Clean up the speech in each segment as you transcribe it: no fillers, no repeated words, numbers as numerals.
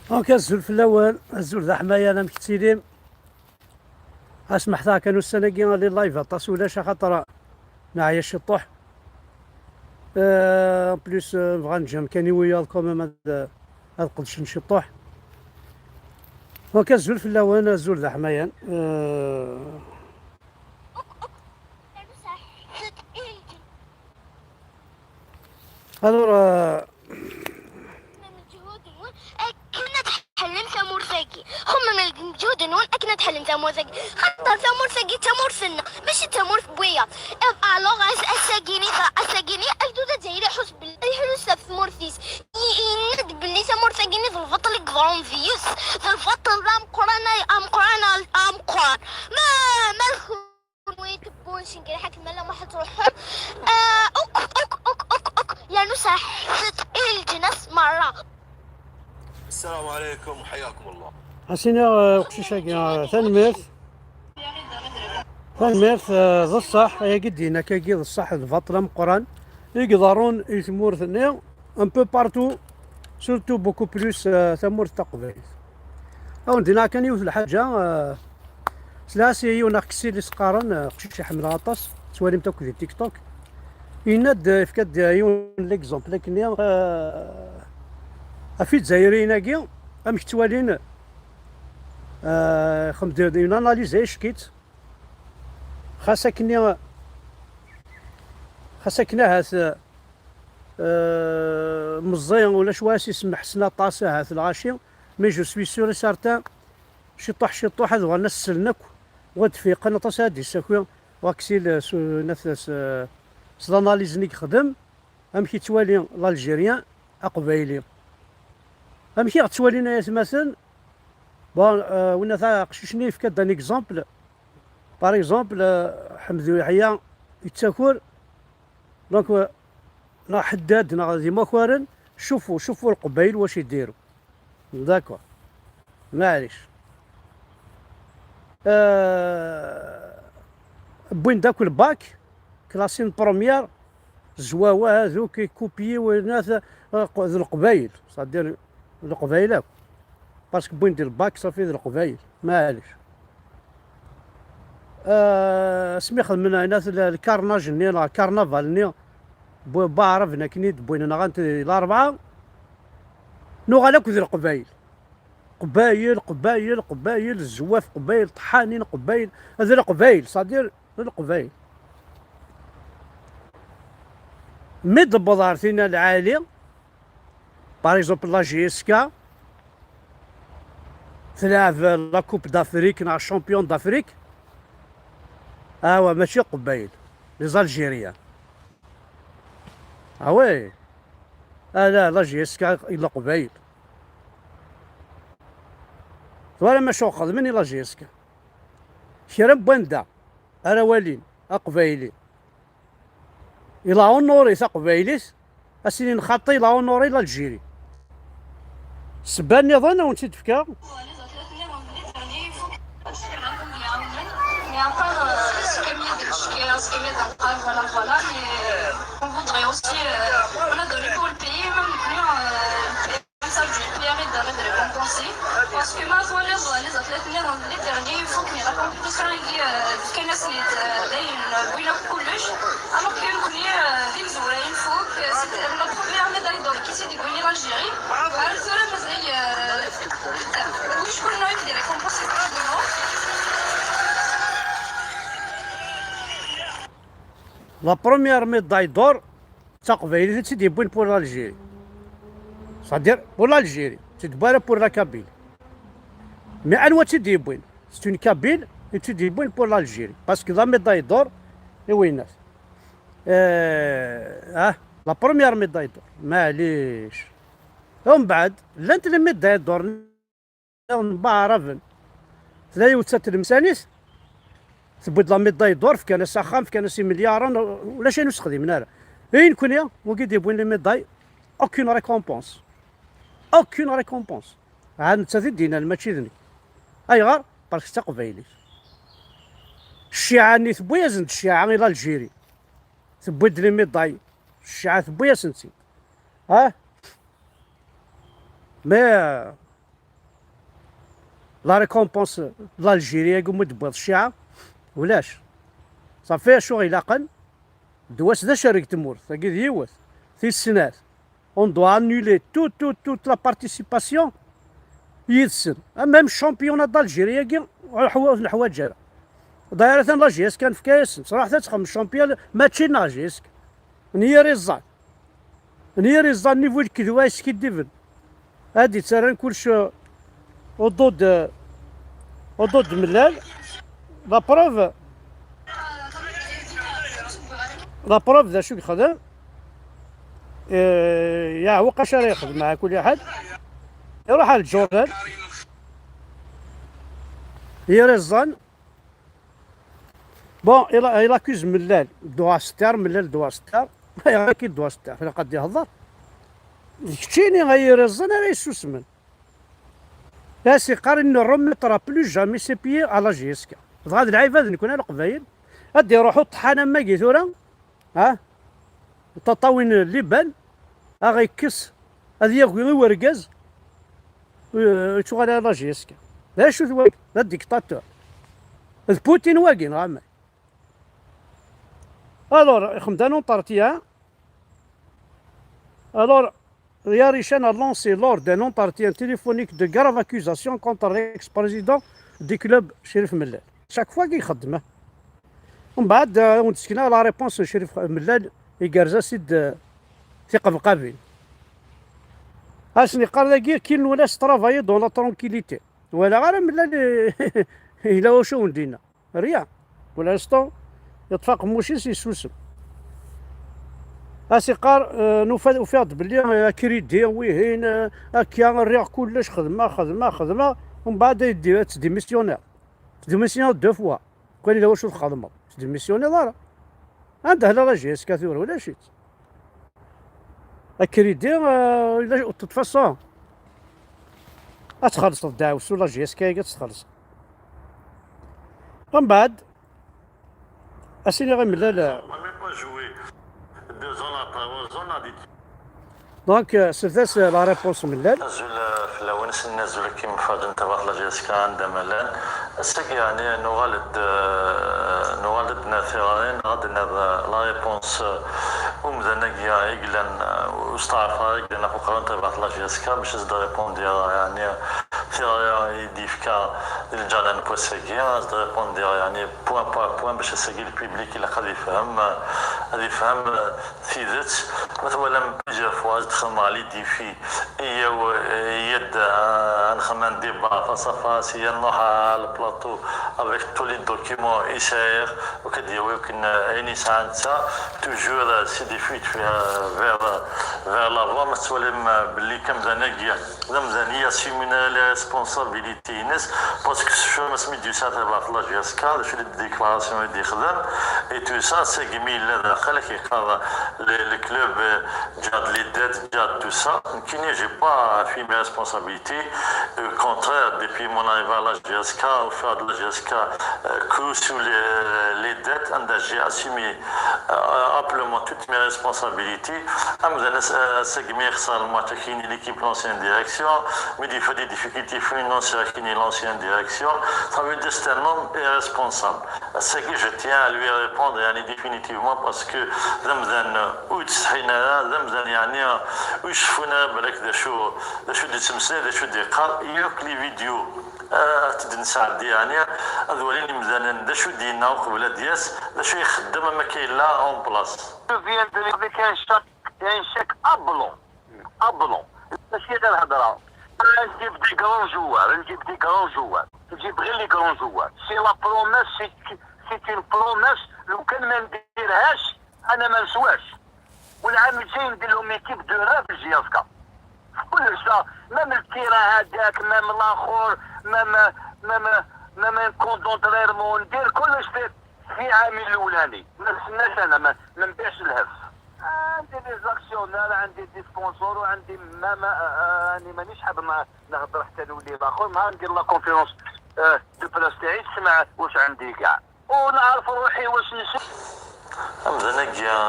دونك الزول في الاول الزول ذا حمايه انا مكتسيليم اسمح ذا كانوا السنه كي غادي اللايف طاس ولا شي خاطر نعيا الشطوح بليس بغا نجم كاني ويا كوميم هاد قدش نشطوح دونك الزول في الاول الزول ذا حمايه الور حلم ثمور ثقي هم من الجود نون أكنا تحلم ثمور ثقي خطر ثمور ثقي ثمور سنة ماشي ثمور بويا ألوغ أساقيني الدودة جايري حس بالحلو ثمور ثيس يند باللي ثمور ثقيني ذو الفطل قرون فيوس ذو الفطل أم قران ما الخون ويتبون شنكري حكي ملا ما حتروحهم أوك لأنه صحت الجنس مرة. السلام عليكم وحياكم الله. حسينا وقشيشة ثانميرث ذا الصح يا قدينا كي ذا الصح الفطلة مقران يقدرون يثمور ثنيا ان بو بارتو سورتو بوكو بلوس ثمور تقبل او ندينا كان يوث الحاجة سلاسي يونا كسي لي سقارن قشيشة حمل غطاس سواليم توك في تيك توك يناد فكاد يون ليكزومبل لكن افيد زايرين هاكي امك توالين خمد اون اناليز شكيت خاصك هاث مزيان ولا شواسي يسمح سنا طاسه هاث الغاشي مي جو سوي سور سارتان شطوح هذا غانا السلنك ودفيق انا طاس هادي ساكويا واكسيل نفس سلاناليز نيك خدم امكي توالي الالجيريان اقبايلي امشي غتولينا يا مثلا بون ونا ثا قشيشني في كدا اكزومبل باغ اكزومبل حمد يحيى يتساكر دونك نا حداد نا ديما كوارن شوفوا القبايل واش يديروا داكور معليش بوين داك الباك كلاسين بروميير زواوا هذو كيكوبيو الناس ذو القبايل صادير القبايل باسكو بوين دير الباك صافي ذو القبايل معليش سمي خدمنا الناس الكارناج ني الكارنافال ني بعرفنا كنيد بوينا غانت الاربعه نو غالك ذو القبايل قبايل الزواف قبايل طحانين قبايل هذا القبايل صادير القبايل ميد بضارتنا العالي باغ اكزومبل لا جيسكا تلعب لا كوب دافريك نا شامبيون دافريك ماشي قبايل لي زالجيريان وي لا لا جيسكا الا قبايل ولا ما شو خدمني لا جيسكا شرب بندا انا والين قبايلي إلا اونوري ثا قبايليس اسيني نخطي لا اونوري لا الجيري سباني ظن وانت تفكر Parce que maintenant, les athlètes les derniers, il faut que la compétition alors que il faut que c'était la première médaille d'or qui s'est dégainée l'Algérie. Je connais des récompenses لا بروميير ميداي دور تاع قبايلي تيدي بوين بور الجيري صادير بور الجيري تدبر بور لا كابيل مي انوا تيدي بوين سي اون كابيل تيدي بوين بور الجيري باسكو لا ميداي دور اي وينات لا بروميير ميداي دور معليش ومن بعد لانت لي ميداي دور بعرفن ثلاثة وتسات المسانيس تبد لا ميداي دور في كان سخام في كان سي مليارا ولا شي نسخدي من هذا اين كونيا وكيدي بوين لي ميداي اوكين ريكومبونس عاد انت دينا ماشي ذني اي غار باسكو تا قبايلي الشيعة ني ثبويا زند الشيعة غير الجيري ثبود لي ميداي الشيعة ثبويا سنتي مي لا ريكومبونس لالجيريا قوم تبغض الشيعة ولاش صافي شو غيلاقن دواس ذا شارك تمور ثاقي ديوث في السنات اون دو انولي توت لا بارتيسيباسيون يدسن اما الشامبيونات دالجيريا كي الحوايج هذا دايره لا جيس كان في كاس صراحه تخم الشامبيون ماتشي ناجيسك نيري الزان نيفو الكدوايس كي ديفن هادي تسران كلش وضد ملال لا بروف ذا شو يخدم يا هو قشر ياخذ مع كل احد يروح على جوردان يرزان بون إلا كوز ملال دواستار اكيد دواستار فين قد يهضر كتشيني غيرزان راه يسوسمن لا سي قارن الرم ترى بلو جامي سي بيي على جيسكا هاد العيب هذا نكون على القبايل غادي يروحوا طحانه ماكي ثورا تطاوين اللبان غيكس هذا ياكل غير وركاز تشغل على جيسكا لا شو ذا الديكتاتور بوتين واقين غامي الور خمدانو طارتيا الور Richan a lancé lors d'un entretien téléphonique de graves accusations contre l'ex-président du club Cherif Mellal. Chaque fois qu'il خدمه. ومن بعد ونتسكنا لا ريبونس شريف ملال يقرزا سيد ثقة بالقابل. اسني قال لك كاين ناس ترافاي دون لا ترونكيليتي ولا غير ملال إلا واش ندينا ريان ولا لستون يتفاق موشي سيسوسم. اسيقار نفاد بلي كريدي ويهين هكا الرياح كلش خدمه ومن بعد يدير تديميسيونير دو فوا كان الا واش الخدمه تديميسيونير راه عنده لا جيس كثير ولا شيء كريدي الا تتفصل تخلص الدعوس ولا جيس كاي تخلص ومن بعد اسيني غير ملال دونك سيرتاس لا ريبونس ملال نزول في الاونس نزول كيما فاجن تبارك الله جيسكا عند ملان السك يعني نوالد ناثرين غادنا لا ريبونس ومزنا كيا يقلن واستعرفها يقلن فقرا تبارك الله جيسكا باش زاد ريبوندي يعني في ديفكا الجانان بوسكيا زاد ريبوندي يعني بوان باش يسقي البيبليك اللي قد يفهم في ذات مثلا بليزيور فوا دخلنا على ديفي يد نخمم ديبا فاس فاس نروح على البلاطو افيك تو لي دوكيمون يسير وكدير يمكن عيني ساعتها توجور سي دي فيت فيها فير لافوا ما تولم باللي كمزانيا زمزانيه سيمينا لي ريسبونسابيليتي ناس باسكو شو ما سميتو ساعه تبارك الله جيسكا شو لي ديكلاراسيون اللي يخدم اي تو سا سي جميل لا داخل كيقرا لي كلوب جاد لي ديت جاد تو سا كي j'ai pas fui mes responsabilités. Au contraire, depuis mon arrivée à la GSK, au faire de la GSK, que sur les dettes, j'ai assumé amplement toutes mes responsabilités. L'équipe l'ancienne direction, mais il faut des difficultés financières qui l'ancienne direction. Ça veut dire que c'est un homme irresponsable. Ce que je tiens à lui répondre définitivement parce que شو دي تمثيل شو دي قال ياك لي فيديو تدنسى دي يعني هذولين مزانا شو دينا وقبل دياس شو يخدم ما كاين لا اون بلاص كاين شك ابلون ماشي غير هضره نجيب دي كرون جوار نجيب غير لي كرون جوار سي لا بروميس سي اون بروميس لو كان ما نديرهاش انا ما نسواش والعام الجاي ندير لهم ايكيب دو راف الجياسكا كل شيء مام الكيرا هذاك مام الاخر مام كونتونتريرمون ندير كل شيء في عامي الاولاني ما نستناش انا ما نبيعش الهف عندي دي زاكسيونير عندي دي سبونسور وعندي راني مانيش حاب نهضر حتى نولي الاخر ما ندير لا كونفيرونس دو بلاص تاعي تسمع واش عندي كاع ونعرف روحي واش نسيت أنا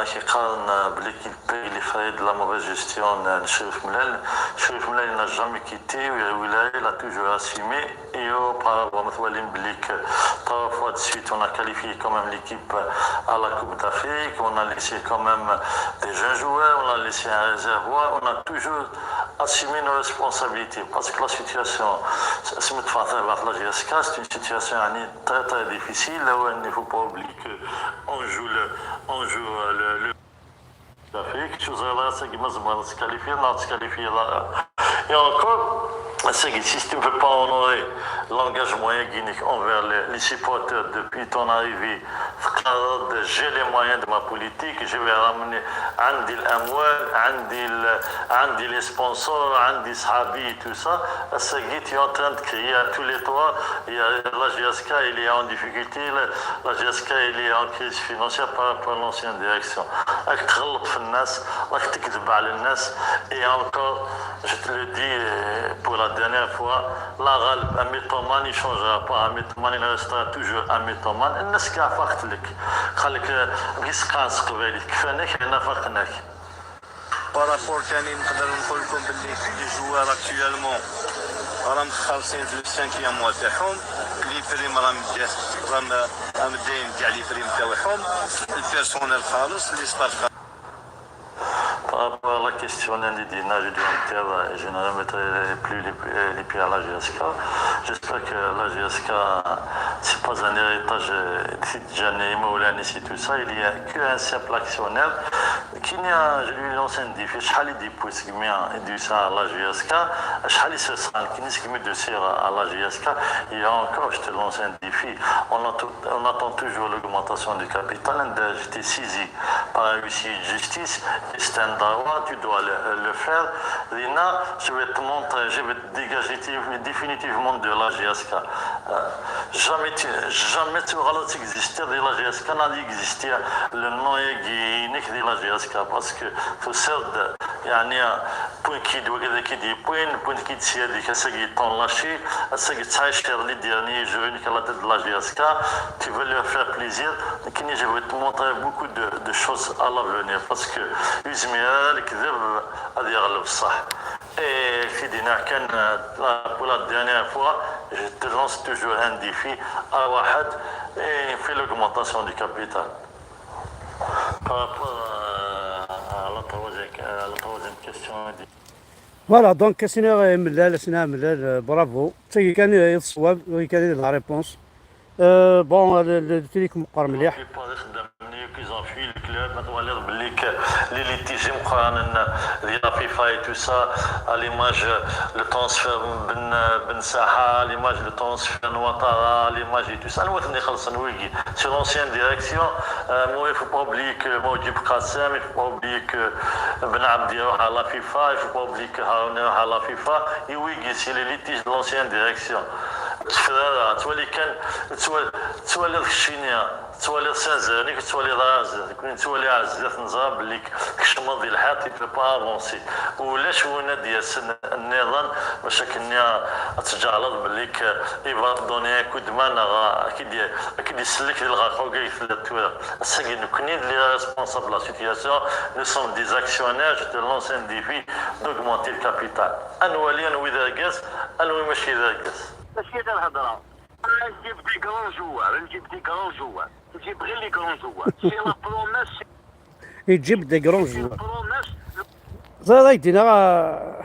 كيقارن بليكيب اللي فايد لا موفيز جيستيون شريف ملال n'a jamais quitté الولاية il a toujours assumé et scénario par rapport à l'imblique. Trois fois de suite, on a qualifié quand même l'équipe à la Coupe d'Afrique. On a laissé quand même des jeunes joueurs, on a laissé un réservoir. On a toujours assumé nos responsabilités parce que la situation, c'est une situation très très difficile. Il ne faut pas oublier qu'on joue le d'Afrique, chose là, c'est qui m'a se qualifier, non, se qualifier là. Et encore, c'est que si tu ne peux pas honorer l'engagement guinéen envers les supporters depuis ton arrivée, j'ai les moyens de ma politique, je vais ramener Andi l'amwal, Andi les sponsors, Andi Sahabi, tout ça. C'est que tu es en train de créer à tous les trois. La GSK, il est en difficulté, la GSK, il est en crise financière par rapport à l'ancienne direction. Avec تغلط في الناس راك تكذب على الناس et encore je te le dis pour la dernière fois la غالب un mythomane il changera pas un mythomane il restera toujours un mythomane الناس كاع فاقت لك خليك بيسقانس قبالك كفاناك حنا فاقناك بارابور ثاني نقدر نقول لكم باللي لي جوار اكطوالمون راهم خالصين في السانكيام موا تاعهم لي بريم راهم داين كاع لي بريم تاعهم البيرسونيل خالص لي ستاف. Par rapport à la question du nage et du militaire, je ne remettrai plus les pieds à la GSK. J'espère que la GSK, c'est pas un héritage Tidjani, Moulani, c'est tout ça. Il n'y a qu'un simple actionnaire qui n'y a, je lui lance un défi. Je dis pour ce qui m'a dit ça à la GSK. Je dis ça qui n'est de dire à la GSK. Il y a encore, je te lance un défi. On attend toujours l'augmentation du capital. J'étais saisi par un huissier de justice. C'est un droit, tu dois le faire. Lina, je vais te montrer, je vais te dégager définitivement de la GSK. Jamais tu auras exister de la GSK, n'a existé le nom unique de la GSK parce que tout ça, il y a un point qui doit être point qui dit que c'est qui t'ont lâché, c'est que tu as acheté les derniers jours à la tête de la GSK, tu veux leur faire plaisir, je vais te montrer beaucoup de choses à l'avenir parce que الكذب هذا يغلب الصح. Et Fidina Ken, pour la dernière fois, je te lance toujours un défi à Wahad et fais l'augmentation du capital. Par rapport à la troisième question. فوالا دونك سينا ملال سينا ملال برافو تي كان الصواب وكان لا ريبونس بون تريك مقر مليح qu'ils ont fui le club, maintenant les litiges de la FIFA et tout ça, à l'image le transfert Ben Saha, à l'image le transfert Ouattara, à l'image et tout ça, sur l'ancienne direction, il ne faut pas oublier que Moujib Qassem, il ne faut pas oublier que Ben Abdi à la FIFA, il ne faut pas oublier que Haroun à la FIFA, et oui, c'est les litiges de l'ancienne direction. تولي الشينيا تولي سانزاني تولي رازق تولي عزات نزار بلي كشمض الحات يبي با افونسي ولاش هو نادي النظام باش كنا تجعلض بلي ايفا دوني كود مانا اكيد يسلك الغاخو كاي في التوير ساكي نكوني لي ريسبونسابل لا سيتياسيون نو سون دي اكسيونير جو te lance un défi d'augmenter le capital انواليا واذا قاس انوي ماشي اذا قاس ماشي هذا الهضره نجيب دي كرون جوار نجيب دي كرون جوار نجيب غير لي كرون جوار سي لا بروميس يجيب دي كرون جوار بروميس زاد يدينا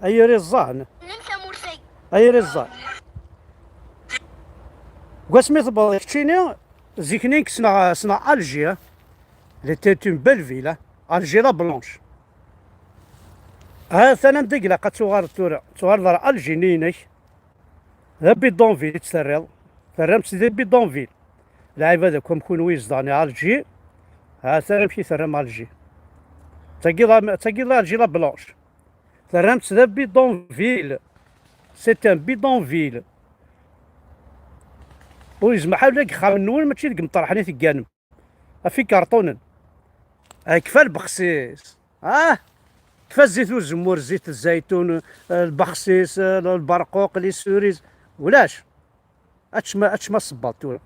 ايري الظهن ننسى مرسي ايري الظهن واسمي طبا كتشيني زيكنيك سنا الجي لي تيت اون بيل فيلا الجي لا بلونش ها ثانا ندقلا قد تغار الجي نينك ذا بيدونفيل تسريض ثرام سيدي بيدونفيل اللاعب هذاك كون ويزداني الجي ها ثرام شي ثرام الجي تاكي الجي لا بلونش ثرام سيدي بيدونفيل سي ان بيدونفيل ويزمح لك خام النول ماشي ديك مطرحني تيكانم في كرتون كفا البخسيس كفا الزيت والزمور زيت الزيتون البخسيس البرقوق لي سوريز ولاش اتشما الصباط ولا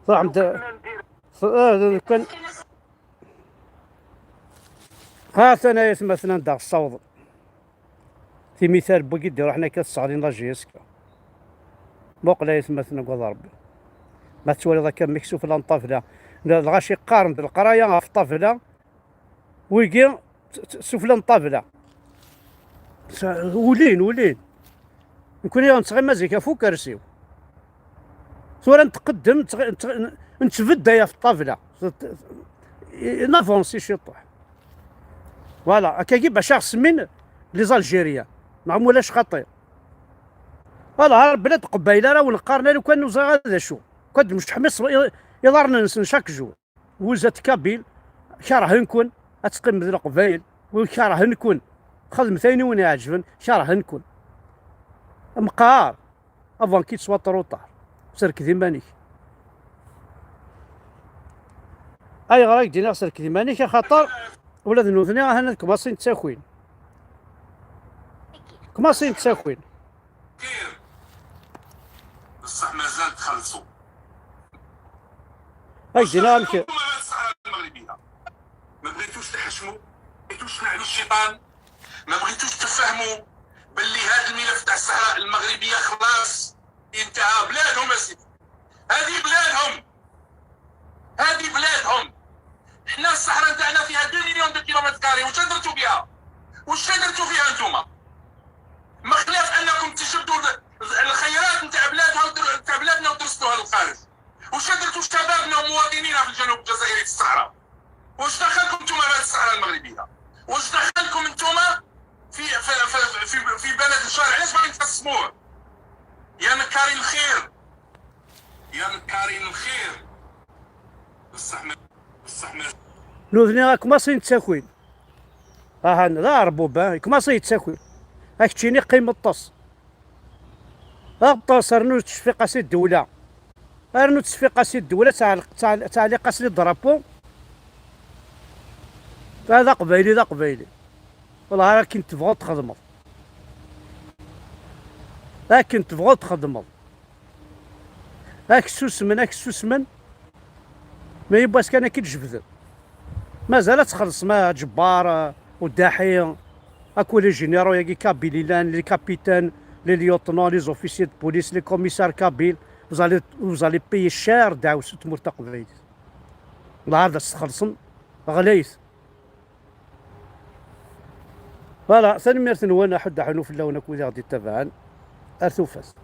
صراحه كان ها ثانايا مثلا دا الصوض في مثال بوكي ديرو حنا كتصعدين لا جي اسكا موقلا يتمثل نقول ربي ما تولي ذاك مكسوف الانطافله الغاشي قارن بالقرايه في الطافله ويجي سفل الطافله ولين نكون يوم تغي مزيكا فوق كرسيو ثورة نتقدم نتفدى يا في الطافله نافونسي شي طوح فوالا هكا كيبقى شخص من لي زالجيريان ما مولاش خطير فوالا البلاد قبيله راه ونقارنا لو كان نوزا هذا شو كنت مش حمص يضرنا نسن شاك جو وزات كابيل شرح نكون اتقم ذي القبايل وشرح نكون خدم ثاني وين يعجبن شرح نكون مقار افون كي تسوا طروطار سرك ذمانيك اي غراك دينا سرك ذمانيك خاطر ولاد نوثني هنا كماصين تساكوين كماصين تساكوين كير بصح مازال تخلصوا هاي دينا لك الصحراء المغربيه ما بغيتوش تحشموا، ما بغيتوش تنعلوا الشيطان، ما بغيتوش تفهموا باللي هذا الملف تاع الصحراء المغربيه خلاص انتهى. بلادهم اسيدي، هذه بلادهم، هذه بلادهم. حنا الصحراء تاعنا فيها 2 مليون دو كيلومتر كاري، واش درتوا بها؟ واش درتوا فيها انتوما؟ ما خلاف انكم تجبدوا الخيرات نتاع بلادنا ودرستوها للخارج. واش درتوا شبابنا ومواطنينا في الجنوب الجزائري في الصحراء؟ واش دخلكم انتوما بهذه الصحراء المغربيه؟ واش دخلكم انتوما في بلد الشارع؟ علاش باغيين تقسموه؟ يا نكارين الخير، يا نكارين الخير. بصح ما نوثني راه كماصين تساكوين ذا ربوبا كماصين تساكوين هاك تشيني قيمة الطص الطص رنو تشفيق اسي الدولة رنو تشفيق اسي الدولة تاع لي قاس لي الدرابو هذا قبايلي ذا قبايلي والله راه كي تبغوا تخدموا لكن تبغوا تخدموا هاك السوسمن ما يبغاش كان كي تجبد مازال تخلص ما جبار وداحي اكو لي جينيرو ياكي كابيلان لي كابيتان لي ليوتنون لي زوفيسيي دو بوليس لي كوميسار كابيل وزالي بيي شار دعوس تمور تقبيل والله هذا تخلصن غليث فوالا ثاني ميرثن وانا حد حنوف اللون كوزا غادي تبعان اثوفاس